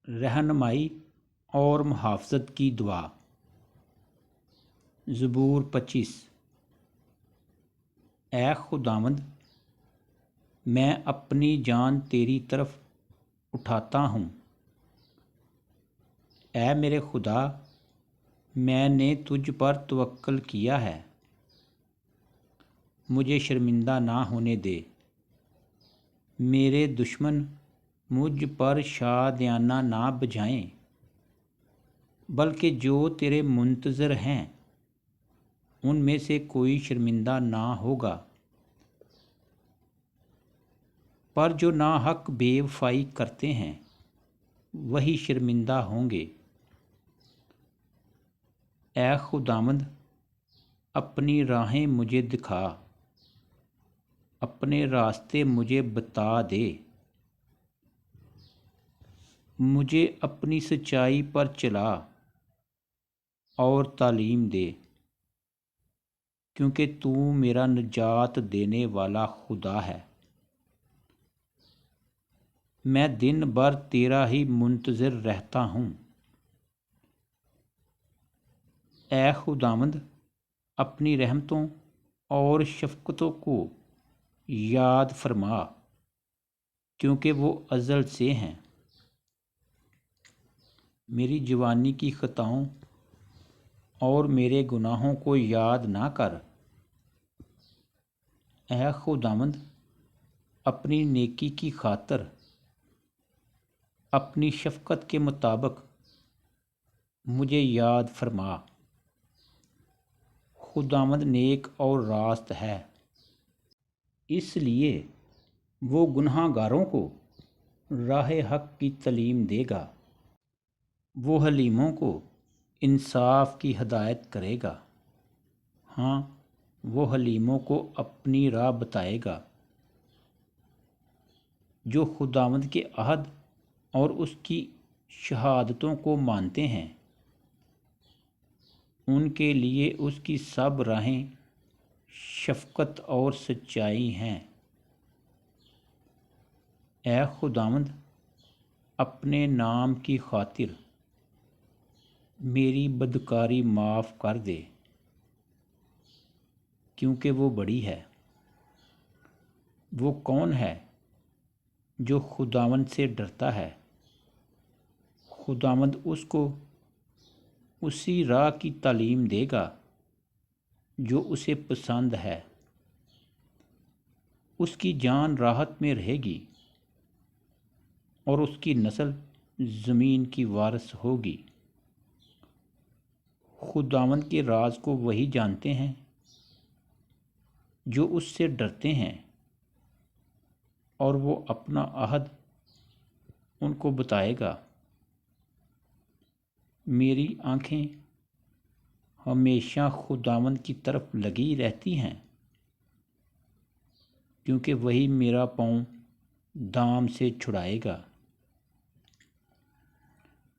رہنمائی اور محافظت کی دعا۔ زبور 25۔ اے خداوند، میں اپنی جان تیری طرف اٹھاتا ہوں۔ اے میرے خدا، میں نے تجھ پر توکل کیا ہے، مجھے شرمندہ نہ ہونے دے۔ میرے دشمن مجھ پر شادیانہ نہ بجائیں، بلکہ جو تیرے منتظر ہیں ان میں سے کوئی شرمندہ نہ ہوگا۔ پر جو ناحق بے وفائی کرتے ہیں وہی شرمندہ ہوں گے۔ اے خداوند، اپنی راہیں مجھے دکھا، اپنے راستے مجھے بتا دے۔ مجھے اپنی سچائی پر چلا اور تعلیم دے، کیونکہ تو میرا نجات دینے والا خدا ہے۔ میں دن بھر تیرا ہی منتظر رہتا ہوں۔ اے خداوند، اپنی رحمتوں اور شفقتوں کو یاد فرما، کیونکہ وہ ازل سے ہیں۔ میری جوانی کی خطاؤں اور میرے گناہوں کو یاد نہ کر۔ اے خداوند، اپنی نیکی کی خاطر اپنی شفقت کے مطابق مجھے یاد فرما۔ خداوند نیک اور راست ہے، اس لیے وہ گناہ گاروں کو راہ حق کی تعلیم دے گا۔ وہ حلیموں کو انصاف کی ہدایت کرے گا۔ ہاں، وہ حلیموں کو اپنی راہ بتائے گا۔ جو خداوند کے عہد اور اس کی شہادتوں کو مانتے ہیں ان کے لیے اس کی سب راہیں شفقت اور سچائی ہیں۔ اے خداوند، اپنے نام کی خاطر میری بدکاری معاف کر دے، کیونکہ وہ بڑی ہے۔ وہ کون ہے جو خداوند سے ڈرتا ہے؟ خداوند اس کو اسی راہ کی تعلیم دے گا جو اسے پسند ہے۔ اس کی جان راحت میں رہے گی اور اس کی نسل زمین کی وارث ہوگی۔ خداوند کے راز کو وہی جانتے ہیں جو اس سے ڈرتے ہیں، اور وہ اپنا عہد ان کو بتائے گا۔ میری آنکھیں ہمیشہ خداوند کی طرف لگی رہتی ہیں، کیونکہ وہی میرا پاؤں دام سے چھڑائے گا۔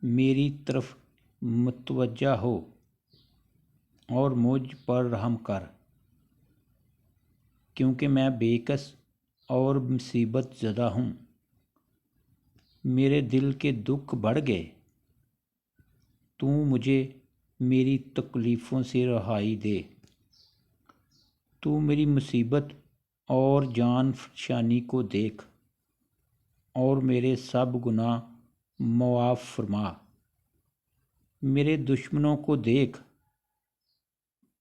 میری طرف متوجہ ہو اور مجھ پر رحم کر، کیونکہ میں بے کس اور مصیبت زدہ ہوں۔ میرے دل کے دکھ بڑھ گئے۔ تو مجھے میری تکلیفوں سے رہائی دے۔ تو میری مصیبت اور جان فشانی کو دیکھ اور میرے سب گناہ معاف فرما۔ میرے دشمنوں کو دیکھ،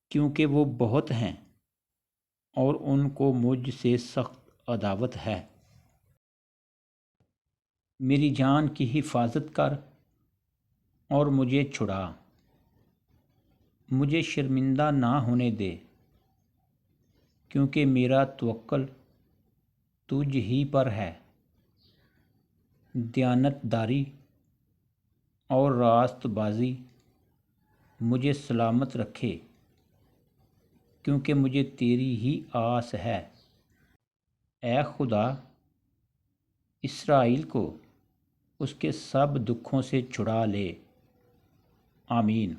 کیونکہ وہ بہت ہیں اور ان کو مجھ سے سخت عداوت ہے۔ میری جان کی حفاظت کر اور مجھے چھڑا، مجھے شرمندہ نہ ہونے دے، کیونکہ میرا توکل تجھ ہی پر ہے۔ دیانت داری اور راست بازی مجھے سلامت رکھے، کیونکہ مجھے تیری ہی آس ہے۔ اے خدا، اسرائیل کو اس کے سب دکھوں سے چھڑا لے۔ آمین۔